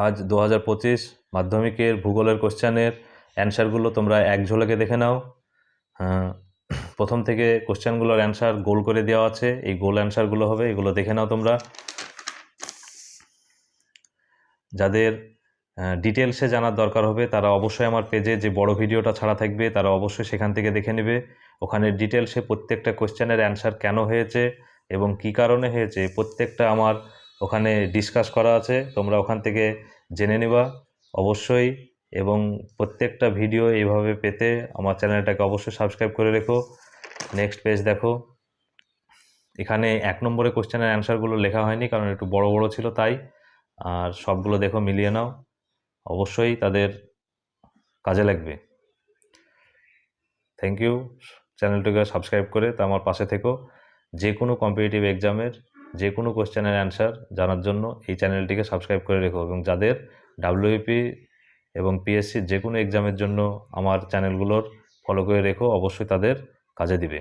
আজ 2025 মাধ্যমিকের ভূগোলের কোশ্চেনের অ্যান্সারগুলো তোমরা এক ঝলকে দেখে নাও। প্রথম থেকে কোশ্চেনগুলোর অ্যান্সার গোল করে দেওয়া আছে, এই গোল অ্যান্সারগুলো হবে, এগুলো দেখে নাও তোমরা। যাদের ডিটেলসে জানার দরকার হবে তারা অবশ্যই আমার পেজে যে বড় ভিডিওটা ছাড়া থাকবে তারা অবশ্যই সেখান থেকে দেখে নেবে। ওখানে ডিটেলসে প্রত্যেকটা কোশ্চেনের অ্যান্সার কেন হয়েছে এবং কী কারণে হয়েছে প্রত্যেকটা আমার ওখানে ডিসকাস করা আছে, তোমরা ওখান থেকে জেনে নেবা অবশ্যই। এবং প্রত্যেকটা ভিডিও এইভাবে পেতে আমার চ্যানেলটাকে অবশ্যই সাবস্ক্রাইব করে রেখো। নেক্সট পেজ দেখো, এখানে 1 নম্বরে কোশ্চেনের অ্যান্সারগুলো লেখা হয়নি কারণ একটু বড় বড় ছিল তাই, আর সবগুলো দেখো মিলিয়ে নাও, অবশ্যই তাদের কাজে লাগবে। থ্যাংক ইউ, চ্যানেলটিকে সাবস্ক্রাইব করে তা আমার পাশে থেকো। যে কোনো কম্পিটিটিভ এক্সামের যে কোনো কোশ্চেনের অ্যান্সার জানার জন্য এই চ্যানেলটিকে সাবস্ক্রাইব করে রেখো, এবং যাদের ডাব্লিউপি এবং পিএসসির যে কোনো এক্সামের জন্য আমার চ্যানেলগুলোর ফলো করে রেখো, অবশ্যই তাদের কাজে দিবে।